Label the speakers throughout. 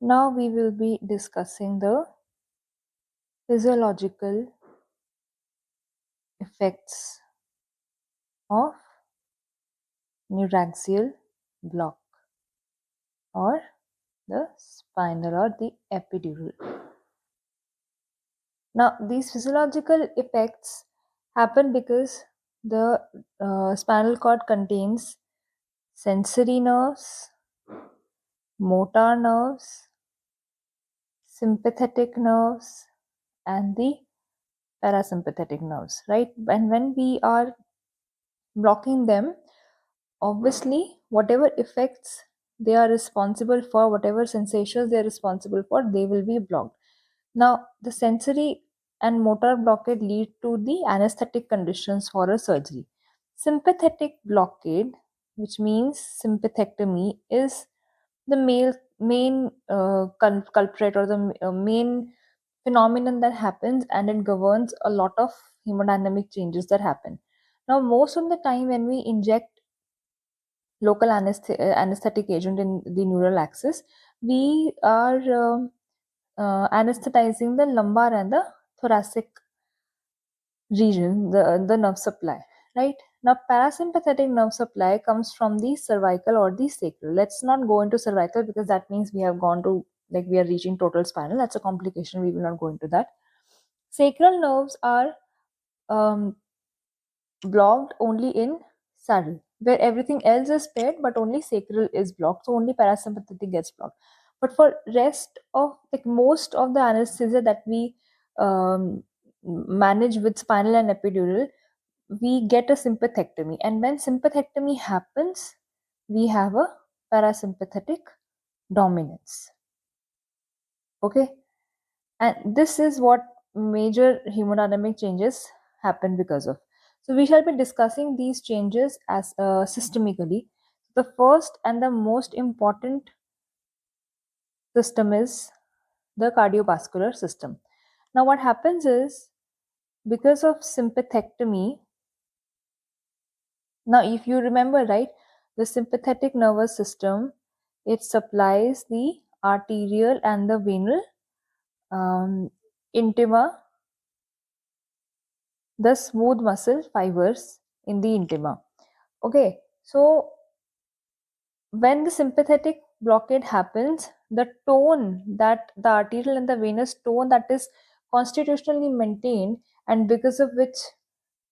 Speaker 1: Now we will be discussing the physiological effects of neuraxial block or the spinal or the epidural. Now these physiological effects happen because the spinal cord contains sensory nerves, motor nerves, sympathetic nerves, and the parasympathetic nerves, right? And when we are blocking them, obviously whatever effects they are responsible for, whatever sensations they are responsible for, they will be blocked. Now the sensory and motor blockade lead to the anesthetic conditions for a surgery. Sympathetic blockade, which means sympathectomy, is the main culprit or the main phenomenon that happens, and it governs a lot of hemodynamic changes that happen. Now most of the time when we inject local anesthetic agent in the neural axis, we are anesthetizing the lumbar and the thoracic region, the nerve supply, right? Now parasympathetic nerve supply comes from the cervical or the sacral. Let's not go into cervical because that means we have gone to, like, we are reaching total spinal. That's a complication, we will not go into that. Sacral nerves are blocked only in saddle, where everything else is paired but only sacral is blocked, so only parasympathetic gets blocked. But for rest of, like, most of the anesthesia that we manage with spinal and epidural, we get a sympathectomy, and when sympathectomy happens, we have a parasympathetic dominance. Okay, and this is what major hemodynamic changes happen because of. So we shall be discussing these changes as systemically. The first and the most important system is the cardiovascular system. Now what happens is, because of sympathectomy, now if you remember, right, the sympathetic nervous system, it supplies the arterial and the venal intima, the smooth muscle fibers in the intima. Okay, so when the sympathetic blockade happens, the tone that the arterial and the venous tone that is constitutionally maintained, and because of which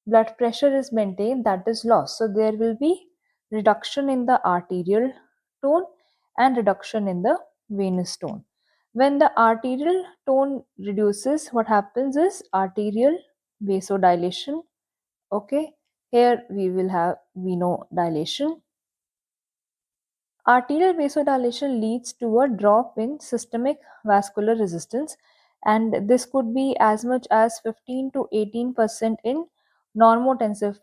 Speaker 1: blood pressure is maintained, that is lost. So there will be reduction in the arterial tone and reduction in the venous tone. When the arterial tone reduces, what happens is arterial vasodilation. Okay, here we will have venodilation. Arterial vasodilation leads to a drop in systemic vascular resistance, and this could be as much as 15 to 18% in normotensive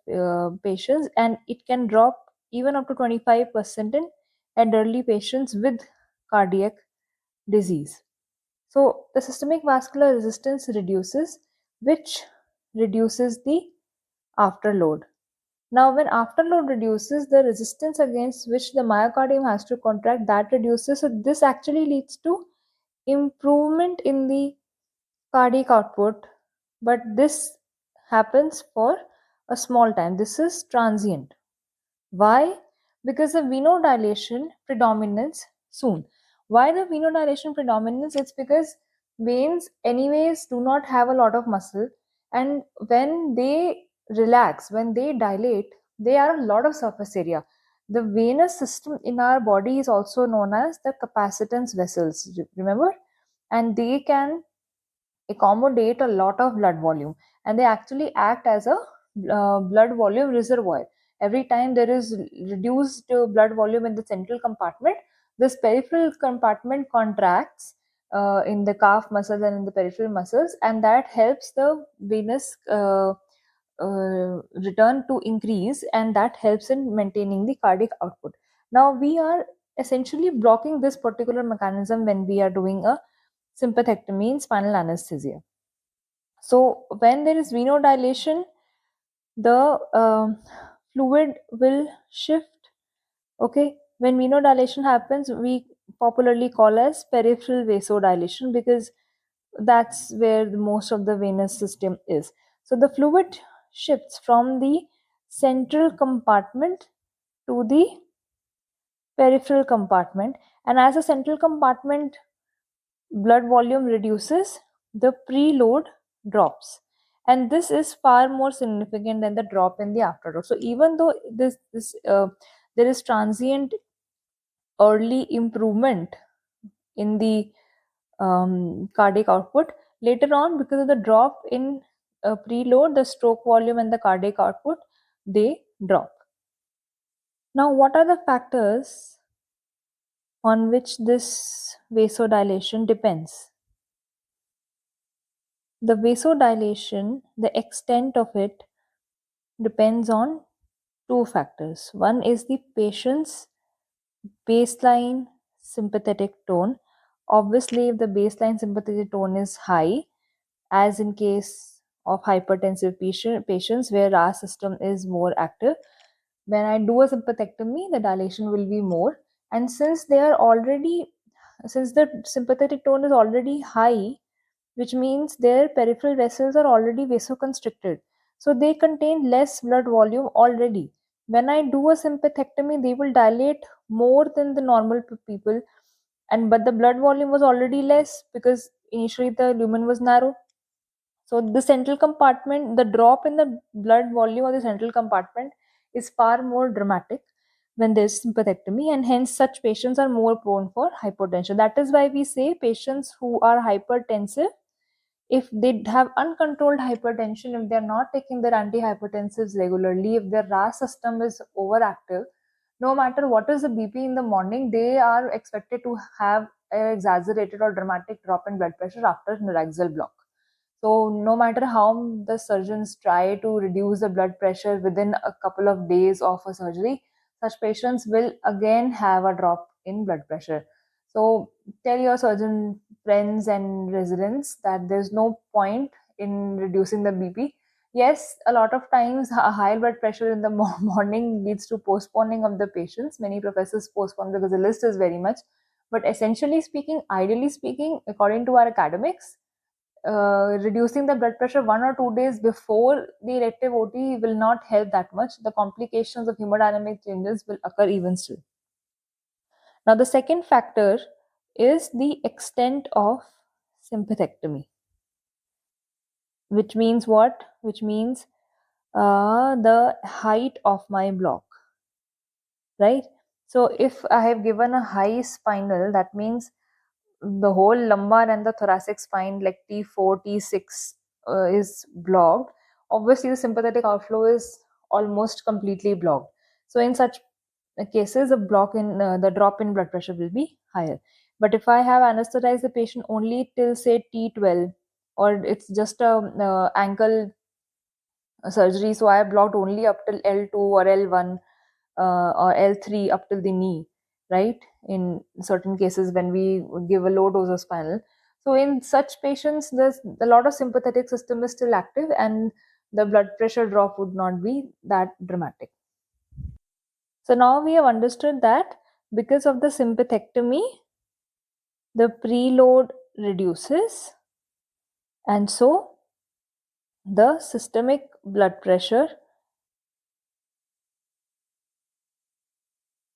Speaker 1: patients, and it can drop even up to 25% in elderly patients with cardiac disease. So the systemic vascular resistance reduces, which reduces the afterload. Now, when afterload reduces, the resistance against which the myocardium has to contract, that reduces. So this actually leads to improvement in the cardiac output, but this happens for a small time. This is transient. Why? Because the venodilation predominates soon. Why the venodilation predominates? It's because veins anyways do not have a lot of muscle, and when they relax, when they dilate, they are a lot of surface area. The venous system in our body is also known as the capacitance vessels, remember? And they can accommodate a lot of blood volume, and they actually act as a blood volume reservoir. Every time there is reduced blood volume in the central compartment, this peripheral compartment contracts in the calf muscles and in the peripheral muscles, and that helps the venous return to increase, and that helps in maintaining the cardiac output. Now we are essentially blocking this particular mechanism when we are doing a sympathectomy in spinal anesthesia. So when there is venodilation, the fluid will shift. Okay, when venodilation happens, we popularly called as peripheral vasodilation, because that's where most of the venous system is. So the fluid shifts from the central compartment to the peripheral compartment, and as the central compartment blood volume reduces, the preload drops, and this is far more significant than the drop in the afterload. So even though there is transient early improvement in the cardiac output, later on, because of the drop in preload, the stroke volume and the cardiac output, they drop. Now, what are the factors on which this vasodilation depends? The vasodilation, the extent of it, depends on two factors. One is the patient's baseline sympathetic tone. Obviously, if the baseline sympathetic tone is high, as in case of hypertensive patients where our system is more active, when I do a sympathectomy, the dilation will be more. And since the sympathetic tone is already high, which means their peripheral vessels are already vasoconstricted, so they contain less blood volume already. When I do a sympathectomy, they will dilate more than the normal people, and but the blood volume was already less because initially the lumen was narrow. So the central compartment, the drop in the blood volume of the central compartment is far more dramatic when there's sympathectomy, and hence such patients are more prone for hypotension. That is why we say patients who are hypertensive, if they have uncontrolled hypertension, if they're not taking their antihypertensives regularly, if their RAS system is overactive, no matter what is the BP in the morning, they are expected to have an exaggerated or dramatic drop in blood pressure after neuraxial block. So no matter how the surgeons try to reduce the blood pressure within a couple of days of a surgery, such patients will again have a drop in blood pressure. So tell your surgeon friends and residents that there's no point in reducing the BP. Yes, a lot of times a high blood pressure in the morning leads to postponing of the patients. Many professors postpone because the list is very much. But essentially speaking, ideally speaking, according to our academics, reducing the blood pressure 1 or 2 days before the elective OT will not help that much. The complications of hemodynamic changes will occur even still. Now, the second factor is the extent of sympathectomy, which means what? Which means the height of my block, right? So, if I have given a high spinal, that means the whole lumbar and the thoracic spine, like T4, T6, is blocked. Obviously, the sympathetic outflow is almost completely blocked. So, in such cases, the drop in blood pressure will be higher. But if I have anesthetized the patient only till say T12, or it's just a ankle surgery, so I have blocked only up till L2 or L1 or L3 up till the knee, right? In certain cases, when we give a low dose of spinal. So in such patients, there's a lot of sympathetic system is still active, and the blood pressure drop would not be that dramatic. So now we have understood that because of the sympathectomy, the preload reduces, and so the systemic blood pressure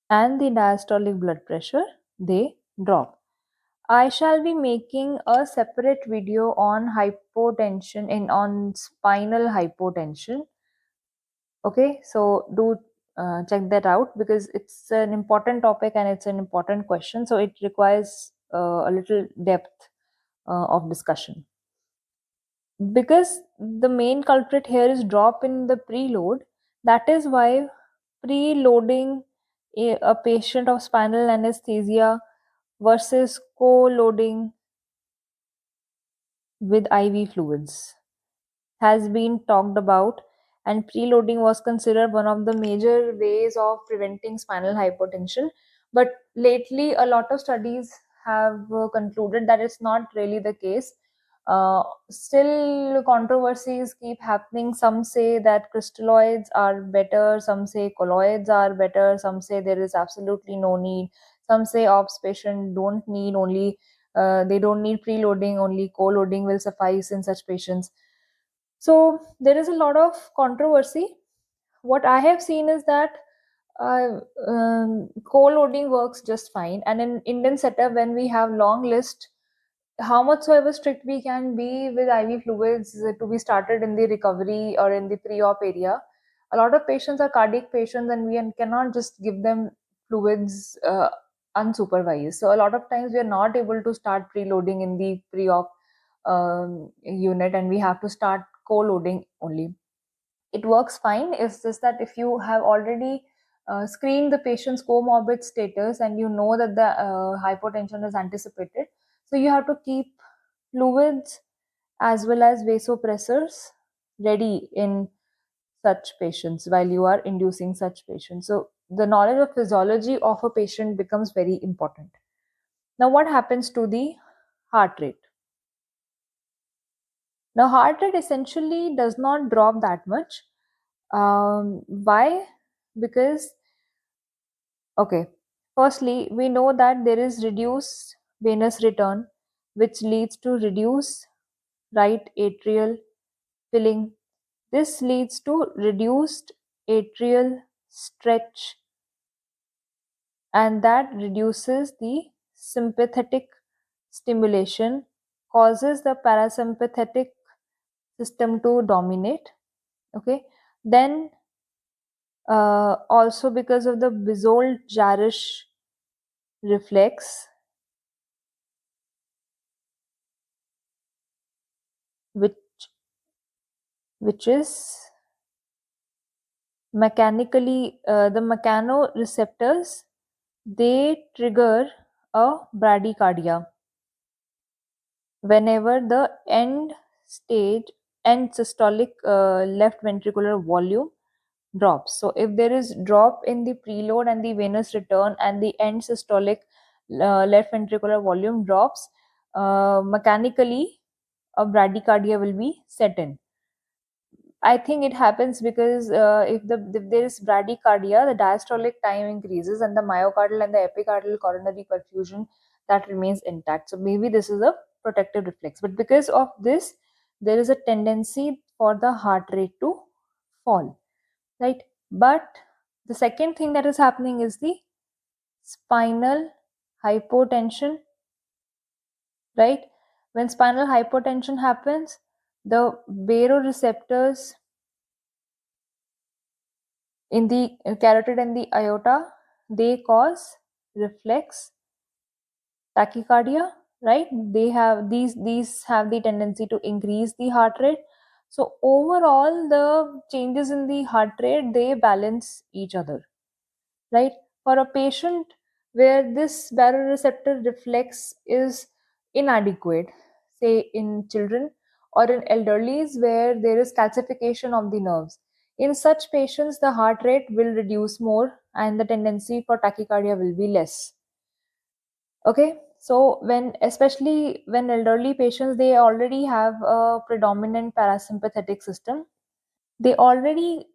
Speaker 1: and the diastolic blood pressure, they drop. I shall be making a separate video on hypotension on spinal hypotension. Okay, so do check that out because it's an important topic and it's an important question. So it requires a little depth of discussion. Because the main culprit here is drop in the preload, that is why preloading a patient of spinal anesthesia versus co-loading with IV fluids has been talked about, and preloading was considered one of the major ways of preventing spinal hypertension. But lately, a lot of studies have concluded that it's not really the case. Still, controversies keep happening. Some say that crystalloids are better, some say colloids are better, some say there is absolutely no need, Some say ops patient don't need only they don't need preloading, only co-loading will suffice in such patients. So there is a lot of controversy. What I have seen is that co-loading works just fine, and in Indian setup, when we have long list, how much so ever strict we can be with IV fluids to be started in the recovery or in the pre-op area. A lot of patients are cardiac patients, and we cannot just give them fluids unsupervised. So a lot of times we are not able to start preloading in the pre-op unit, and we have to start co-loading only. It works fine. It's just that if you have already screened the patient's comorbid status and you know that the hypotension is anticipated, so you have to keep fluids as well as vasopressors ready in such patients while you are inducing such patients. So the knowledge of physiology of a patient becomes very important. Now, what happens to the heart rate? Now, heart rate essentially does not drop that much. Why? Because, okay, firstly, we know that there is reduced venous return, which leads to reduced right atrial filling. This leads to reduced atrial stretch, and that reduces the sympathetic stimulation, causes the parasympathetic system to dominate. Okay, then also because of the Bizold-Jarisch reflex, which which is mechanically the mechanoreceptors, they trigger a bradycardia whenever the end systolic left ventricular volume drops. So if there is drop in the preload and the venous return and the end systolic left ventricular volume drops, mechanically a bradycardia will be set in. I think it happens because if there is bradycardia, the diastolic time increases and the myocardial and the epicardial coronary perfusion that remains intact. So maybe this is a protective reflex. But because of this, there is a tendency for the heart rate to fall, right? But the second thing that is happening is the spinal hypotension, right? When spinal hypotension happens, the baroreceptors in the carotid and the aorta, they cause reflex tachycardia, right? They have these have the tendency to increase the heart rate. So overall, the changes in the heart rate, they balance each other, right? For a patient where this baroreceptor reflex is inadequate, say in children or in elderlies where there is calcification of the nerves, in such patients the heart rate will reduce more and the tendency for tachycardia will be less. Okay, so when especially when elderly patients, they already have a predominant parasympathetic system, they already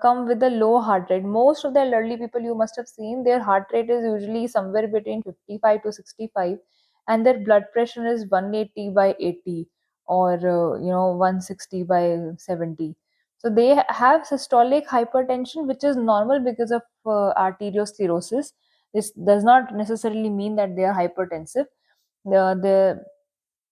Speaker 1: come with a low heart rate. Most of the elderly people you must have seen, their heart rate is usually somewhere between 55 to 65, and their blood pressure is 180 by 80 or 160 by 70. So they have systolic hypertension, which is normal because of arteriosclerosis. This does not necessarily mean that they are hypertensive. The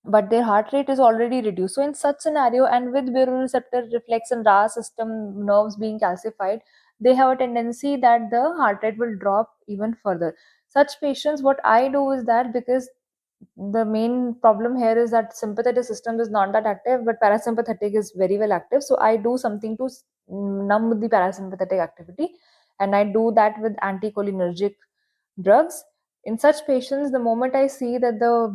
Speaker 1: but their heart rate is already reduced. So in such scenario, and with baroreceptor reflex and RAS system nerves being calcified, they have a tendency that the heart rate will drop even further. Such patients, what I do is that, because the main problem here is that sympathetic system is not that active, but parasympathetic is very well active. So I do something to numb the parasympathetic activity, and I do that with anticholinergic drugs. In such patients, the moment I see that the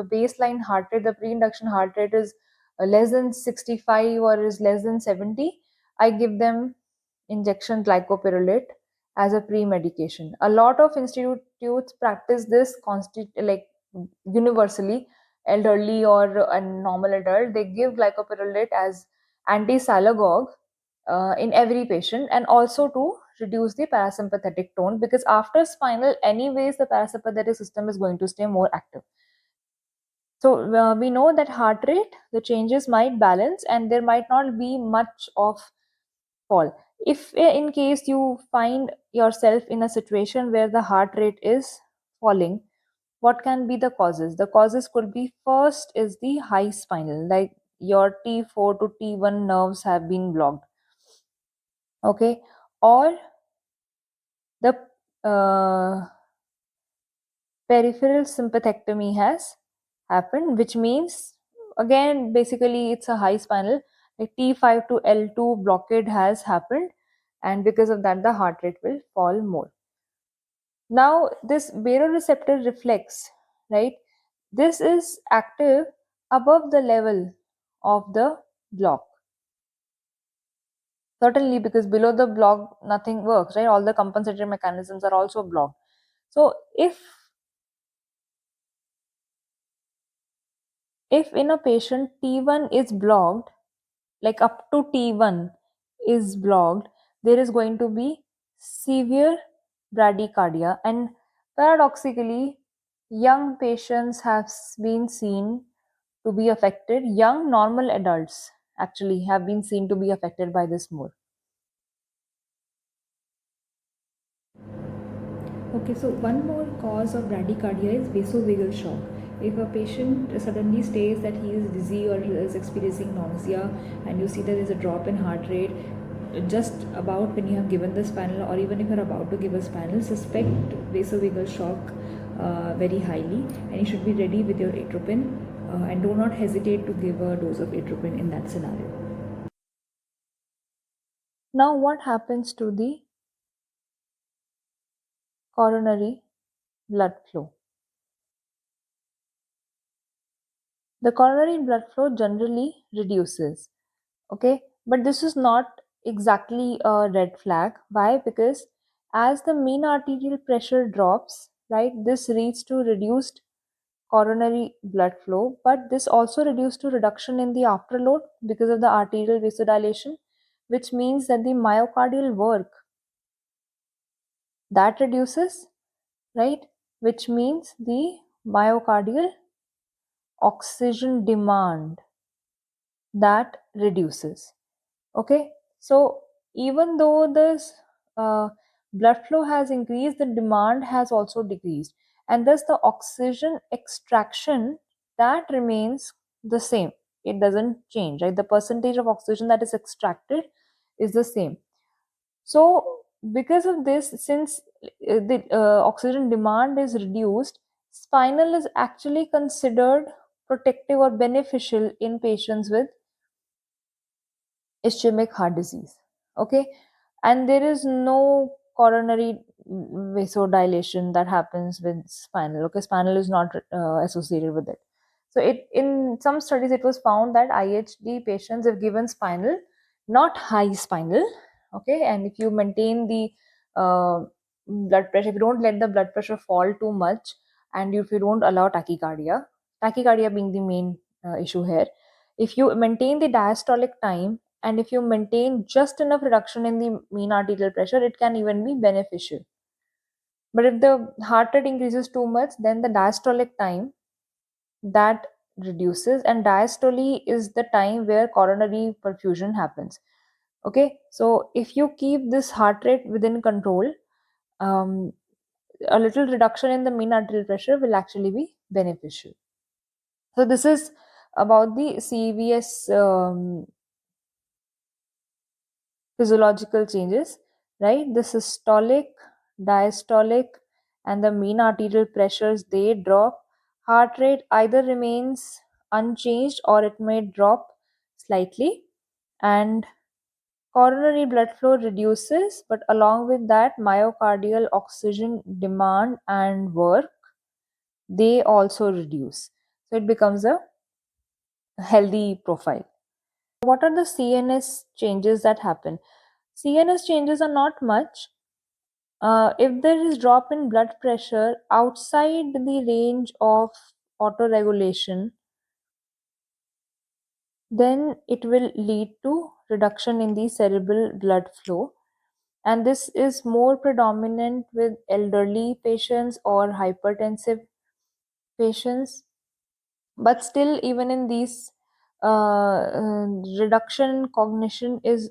Speaker 1: baseline heart rate, the pre-induction heart rate is less than 65 or is less than 70, I give them injection glycopyrrolate as a pre-medication. A lot of institutes practice this like universally, elderly or a normal adult, they give glycopyrrolate as anti-salagogue in every patient, and also to reduce the parasympathetic tone, because after spinal anyways the parasympathetic system is going to stay more active. So we know that heart rate, the changes might balance and there might not be much of fall. If in case you find yourself in a situation where the heart rate is falling, what can be the causes? The causes could be, first is the high spinal, like your T4 to T1 nerves have been blocked. Okay, or the peripheral sympathectomy has happened, which means again basically it's a high spinal, like T5 to L2 blockade has happened, and because of that the heart rate will fall more. Now this baroreceptor reflex, right, this is active above the level of the block. Certainly, because below the block nothing works, right? All the compensatory mechanisms are also blocked. So if in a patient T1 is blocked, like up to T1 is blocked, there is going to be severe bradycardia, and paradoxically young patients have been seen to be affected. Young normal adults actually have been seen to be affected by this more.
Speaker 2: Okay, so one more cause of bradycardia is vasovagal shock. If a patient suddenly states that he is dizzy or is experiencing nausea, and you see there is a drop in heart rate just about when you have given the spinal, or even if you're about to give a spinal, suspect vasovagal shock very highly, and you should be ready with your atropine, and do not hesitate to give a dose of atropine in that scenario.
Speaker 1: Now, what happens to the coronary blood flow? The coronary blood flow generally reduces, okay, but this is not exactly a red flag. Why? Because as the mean arterial pressure drops, right, this leads to reduced coronary blood flow, but this also reduced to reduction in the afterload because of the arterial vasodilation, which means that the myocardial work that reduces, right, which means the myocardial oxygen demand that reduces. Okay, so even though this blood flow has increased, the demand has also decreased, and thus the oxygen extraction that remains the same. It doesn't change, right? The percentage of oxygen that is extracted is the same. So because of this, since the oxygen demand is reduced, spinal is actually considered protective or beneficial in patients with ischemic heart disease. Okay, and there is no coronary vasodilation that happens with spinal. Okay, spinal is not associated with it. So it, in some studies it was found that IHD patients, if given spinal, not high spinal, okay, and if you maintain the blood pressure, if you don't let the blood pressure fall too much, and if you don't allow tachycardia being the main issue here, if you maintain the diastolic time and if you maintain just enough reduction in the mean arterial pressure, it can even be beneficial. But if the heart rate increases too much, then the diastolic time that reduces, and diastole is the time where coronary perfusion happens. Okay, so if you keep this heart rate within control, um, a little reduction in the mean arterial pressure will actually be beneficial. So this is about the CVS physiological changes, right? The systolic, diastolic, and the mean arterial pressures, they drop. Heart rate either remains unchanged or it may drop slightly, and coronary blood flow reduces, but along with that, myocardial oxygen demand and work, they also reduce. So it becomes a healthy profile. What are the CNS changes that happen? CNS changes are not much. If there is drop in blood pressure outside the range of autoregulation, then it will lead to reduction in the cerebral blood flow. and this is more predominant with elderly patients or hypertensive patients. But still, even in these, reduction in cognition is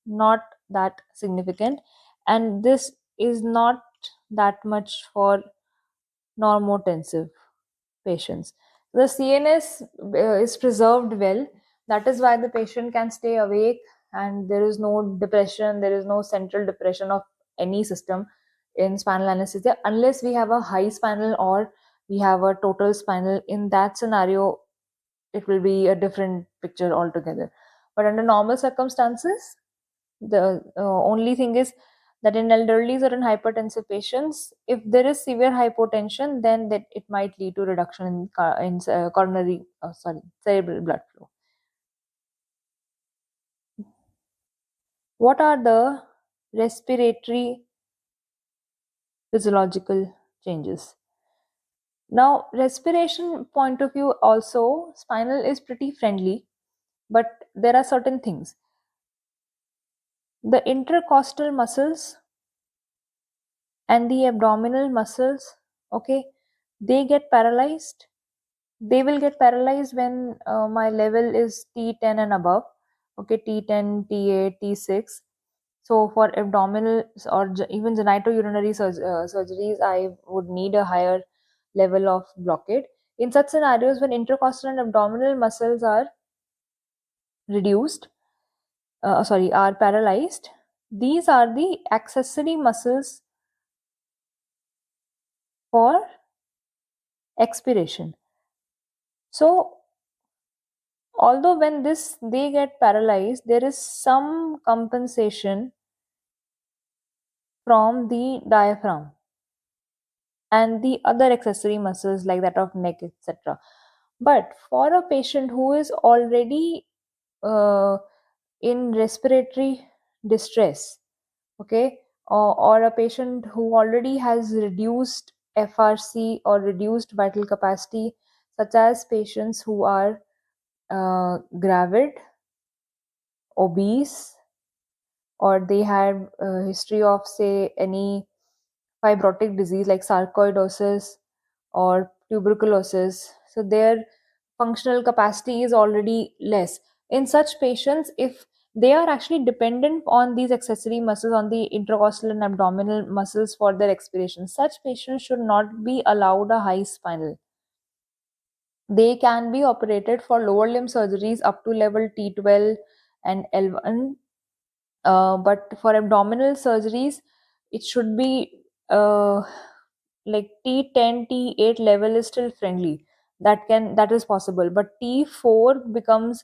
Speaker 1: not that significant, and this is not that much for normotensive patients. The CNS is preserved well. That is why the patient can stay awake, and there is no depression, there is no central depression of any system in spinal anesthesia, unless we have a high spinal or we have a total spinal. In that scenario, it will be a different picture altogether. But under normal circumstances, the only thing is that in elderly or in hypertensive patients, if there is severe hypotension, then that it might lead to reduction in, coronary, cerebral blood flow. What are the respiratory physiological changes? Now, respiration point of view, also, spinal is pretty friendly, but there are certain things. The intercostal muscles and the abdominal muscles, okay, they get paralyzed. They will get paralyzed when my level is T10 and above, okay, T10, T8, T6. So for abdominal or even genitourinary surgeries, I would need a higher level of blockade. In such scenarios, when intercostal and abdominal muscles are reduced, are paralyzed, these are the accessory muscles for expiration. So although when they get paralyzed, there is some compensation from the diaphragm and the other accessory muscles like that of neck, etc. But for a patient who is already uh, in respiratory distress, okay, or a patient who already has reduced FRC or reduced vital capacity, such as patients who are gravid, obese, or they had a history of, say, any fibrotic disease like sarcoidosis or tuberculosis, so their functional capacity is already less. In such patients, if they are actually dependent on these accessory muscles, on the intercostal and abdominal muscles for their expiration, such patients should not be allowed a high spinal. They can be operated for lower limb surgeries up to level T12 and L1, but for abdominal surgeries, it should be like T10, T8 level is still friendly. That is possible, but T4 becomes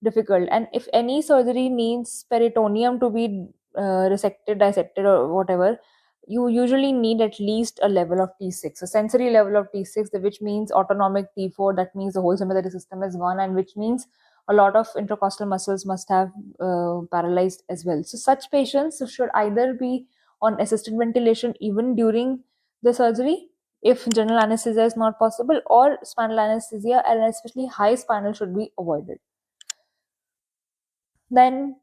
Speaker 1: difficult. And if any surgery needs peritoneum to be resected, dissected, or whatever, you usually need at least a level of T6, a sensory level of T6, which means autonomic T4. That means the whole sympathetic system is gone, and which means a lot of intercostal muscles must have paralyzed as well. So such patients should either be on assisted ventilation even during the surgery if general anesthesia is not possible, or spinal anesthesia, and especially high spinal, should be avoided. Then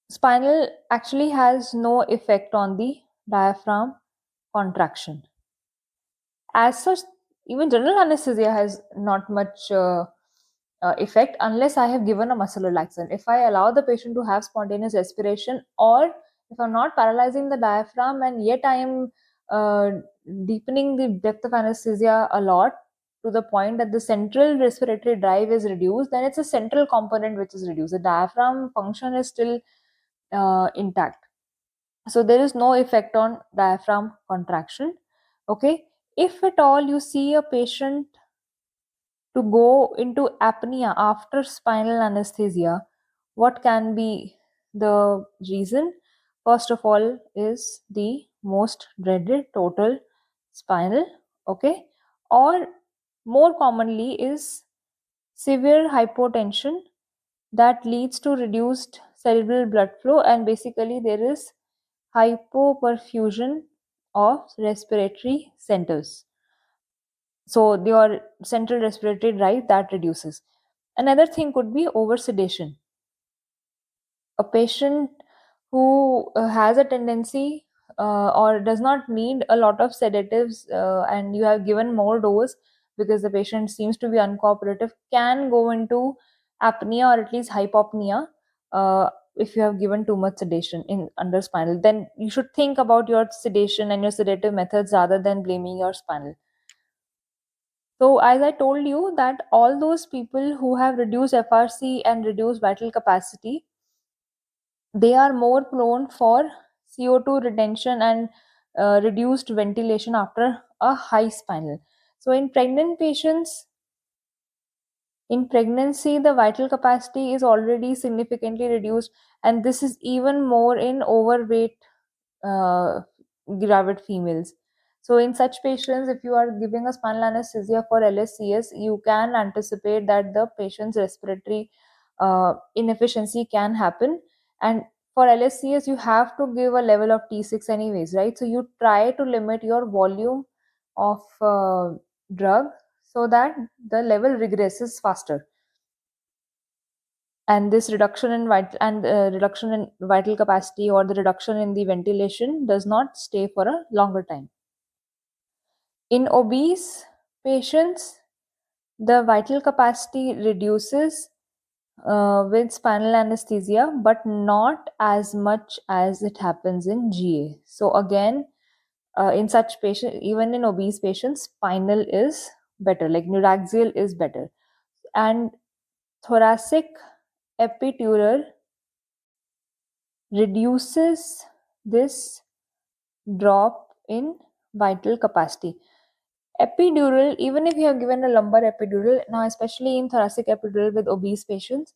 Speaker 1: spinal actually has no effect on the diaphragm contraction. As such, even general anesthesia has not much effect unless I have given a muscle relaxant. If I allow the patient to have spontaneous respiration, or if I'm not paralyzing the diaphragm and yet I am uh, deepening the depth of anesthesia a lot to the point that the central respiratory drive is reduced, then it's a central component which is reduced. The diaphragm function is still intact. So there is no effect on diaphragm contraction. Okay. If at all you see a patient to go into apnea after spinal anesthesia, what can be the reason? First of all, is the most dreaded total spinal, okay, or more commonly is severe hypotension that leads to reduced cerebral blood flow, and basically there is hypoperfusion of respiratory centers. So your central respiratory drive that reduces. Another thing could be over sedation. A patient who has a tendency or does not need a lot of sedatives, and you have given more dose because the patient seems to be uncooperative, can go into apnea or at least hypopnea. If you have given too much sedation in under spinal, then you should think about your sedation and your sedative methods rather than blaming your spinal. So as I told you that all those people who have reduced FRC and reduced vital capacity, they are more prone for CO2 retention and reduced ventilation after a high spinal. So in pregnancy, the vital capacity is already significantly reduced, and this is even more in overweight uh, gravid females. So, in such patients, if you are giving a spinal anesthesia for LSCS, you can anticipate that the patient's respiratory inefficiency can happen. And for LSCS, you have to give a level of T6 anyways, right? So, you try to limit your volume of drug so that the level regresses faster, and this reduction in vital capacity or the reduction in the ventilation does not stay for a longer time. In obese patients, the vital capacity reduces with spinal anesthesia, but not as much as it happens in GA. So again, in such patients, even in obese patients, spinal is better, like Neuraxial is better. And thoracic epidural reduces this drop in vital capacity. Epidural, even if you have given a lumbar epidural, now especially in thoracic epidural with obese patients,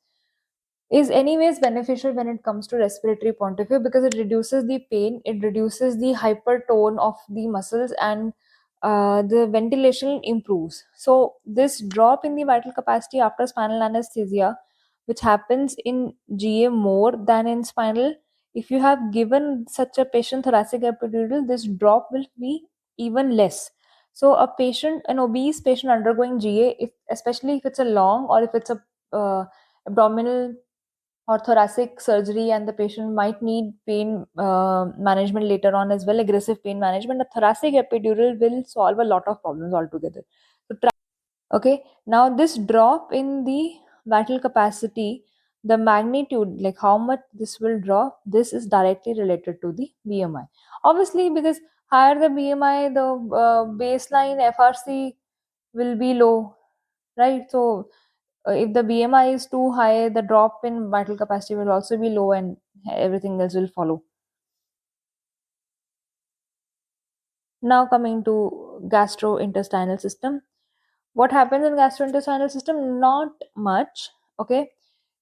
Speaker 1: is anyways beneficial when it comes to respiratory point of view because it reduces the pain, it reduces the hypertone of the muscles, and the ventilation improves. So this drop in the vital capacity after spinal anesthesia, which happens in GA more than in spinal, if you have given such a patient thoracic epidural, this drop will be even less. So a patient, an obese patient undergoing GA, if, especially if it's a long or if it's a abdominal or thoracic surgery, and the patient might need pain management later on as well, aggressive pain management, a thoracic epidural will solve a lot of problems altogether. So okay, now this drop in the vital capacity, the magnitude, like how much this will drop, this is directly related to the BMI. Obviously, because higher the BMI, the baseline FRC will be low, right? So if the BMI is too high, the drop in vital capacity will also be low, and everything else will follow. Now coming to gastrointestinal system. What happens in gastrointestinal system? Not much. Okay.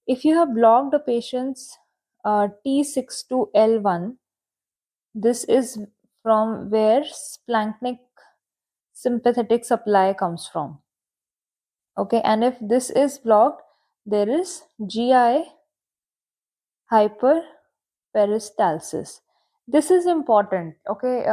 Speaker 1: If you have blocked the patient's T6 to L1, this is from where splanchnic sympathetic supply comes from. Okay. And if this is blocked, there is GI hyperperistalsis. This is important. Okay,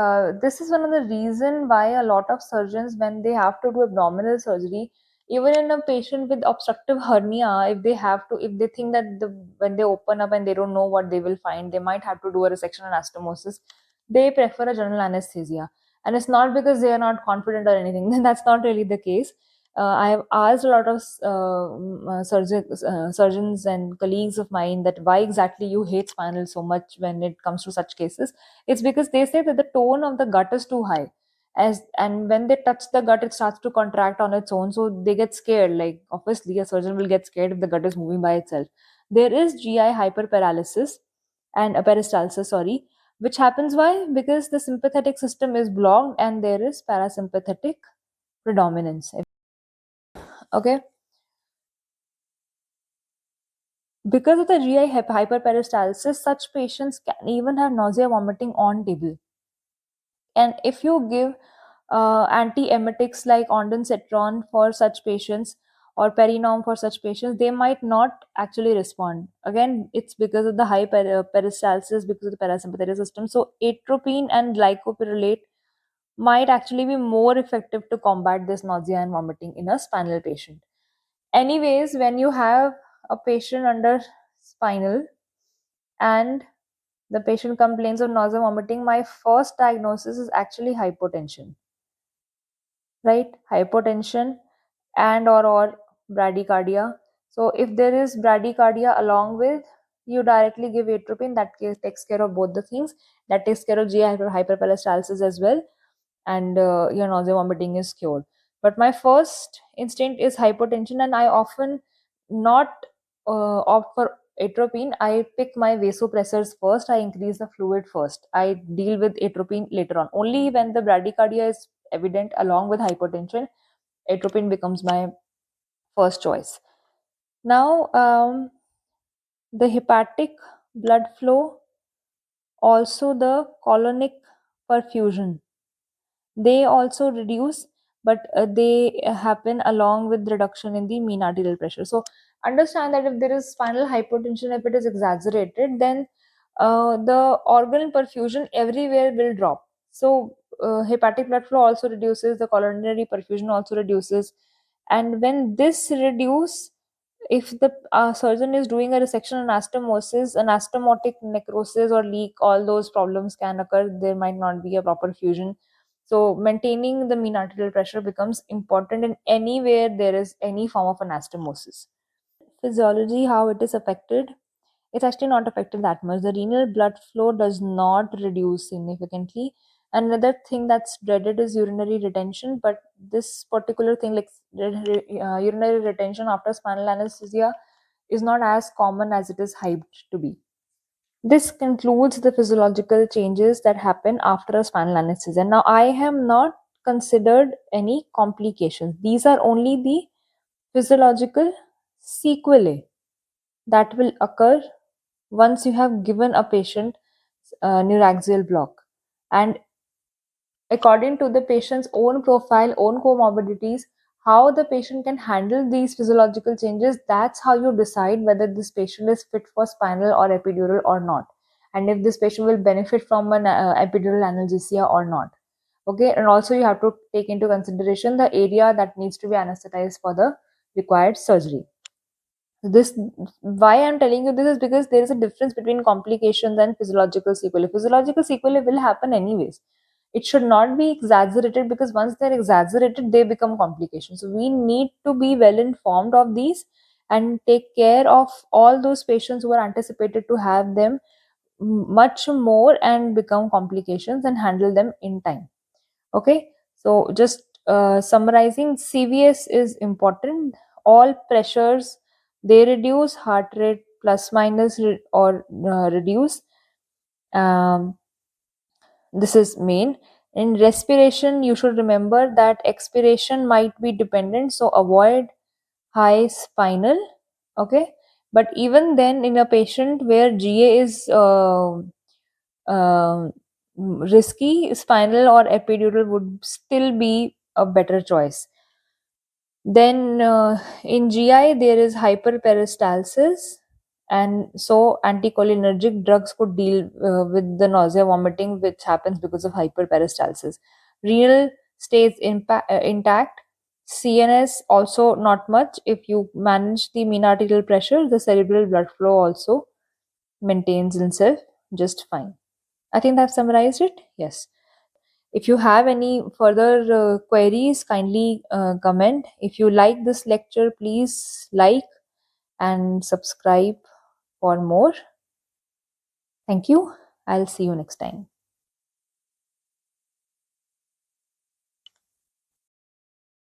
Speaker 1: this is one of the reason why a lot of surgeons, when they have to do abdominal surgery, even in a patient with obstructive hernia, if they have to, if they think that when they open up and they don't know what they will find, they might have to do a resection anastomosis, they prefer a general anesthesia. And it's not because they are not confident or anything. That's not really the case. I have asked a lot of surgeons and colleagues of mine that why exactly you hate spinal so much when it comes to such cases. It's because they say that the tone of the gut is too high, and when they touch the gut, it starts to contract on its own. So they get scared. Like obviously, a surgeon will get scared if the gut is moving by itself. There is GI hyperparalysis and peristalsis, sorry, which happens why? Because the sympathetic system is blocked and there is parasympathetic predominance. Okay. Because of the GI hyperperistalsis, such patients can even have nausea, vomiting on table. And if you give antiemetics like ondansetron for such patients or perinorm for such patients, they might not actually respond. Again, it's because of the high peristalsis, because of the parasympathetic system. So atropine and glycopyrrolate might actually be more effective to combat this nausea and vomiting in a spinal patient. Anyways, when you have a patient under spinal and the patient complains of nausea, vomiting, my first diagnosis is actually hypotension, right? Hypotension and or bradycardia. So if there is bradycardia along with, you directly give atropine. That takes care of both the things. That takes care of GI hyperperistalsis as well, and your nausea vomiting is cured. But my first instinct is hypotension, and I often not opt for atropine. I pick my vasopressors first. I increase the fluid first. I deal with atropine later on. Only when the bradycardia is evident along with hypotension, atropine becomes my first choice. Now, the hepatic blood flow, also the colonic perfusion, they also reduce, but they happen along with reduction in the mean arterial pressure. So understand that if there is spinal hypertension, if it is exaggerated, then the organ perfusion everywhere will drop. So hepatic blood flow also reduces, the coronary perfusion also reduces, and when this reduce, if the surgeon is doing a resection anastomosis, anastomotic necrosis or leak, all those problems can occur. There might not be a proper fusion. So maintaining the mean arterial pressure becomes important in anywhere there is any form of anastomosis. Physiology, how it is affected, it's actually not affected that much. The renal blood flow does not reduce significantly. Another thing that's dreaded is urinary retention, but this particular thing, like urinary retention after spinal anesthesia, is not as common as it is hyped to be. This concludes the physiological changes that happen after a spinal anesthesia. Now, I have not considered any complications. These are only the physiological sequelae that will occur once you have given a patient neuraxial block. And according to the patient's own profile, own comorbidities, how the patient can handle these physiological changes, that's how you decide whether this patient is fit for spinal or epidural or not, and if this patient will benefit from an epidural analgesia or not. Okay, and also you have to take into consideration the area that needs to be anesthetized for the required surgery. This, why I'm telling you this is because there is a difference between complications and physiological sequelae. Physiological sequelae will happen anyways. It should not be exaggerated, because once they're exaggerated, they become complications. So we need to be well informed of these and take care of all those patients who are anticipated to have them much more and become complications, and handle them in time. Okay, so just summarizing, CVS is important. All pressures, they reduce, heart rate plus minus or reduce. This is main. In respiration, you should remember that expiration might be dependent, so avoid high spinal. Okay, but even then, in a patient where GA is risky, spinal or epidural would still be a better choice. Then in GI, there is hyperperistalsis, and so anticholinergic drugs could deal with the nausea, vomiting, which happens because of hyperperistalsis. Renal stays intact. CNS also not much. If you manage the mean arterial pressure, the cerebral blood flow also maintains itself just fine. I think I've summarized it. Yes. If you have any further queries, kindly comment. If you like this lecture, please like and subscribe for more. Thank you. I'll see you next time.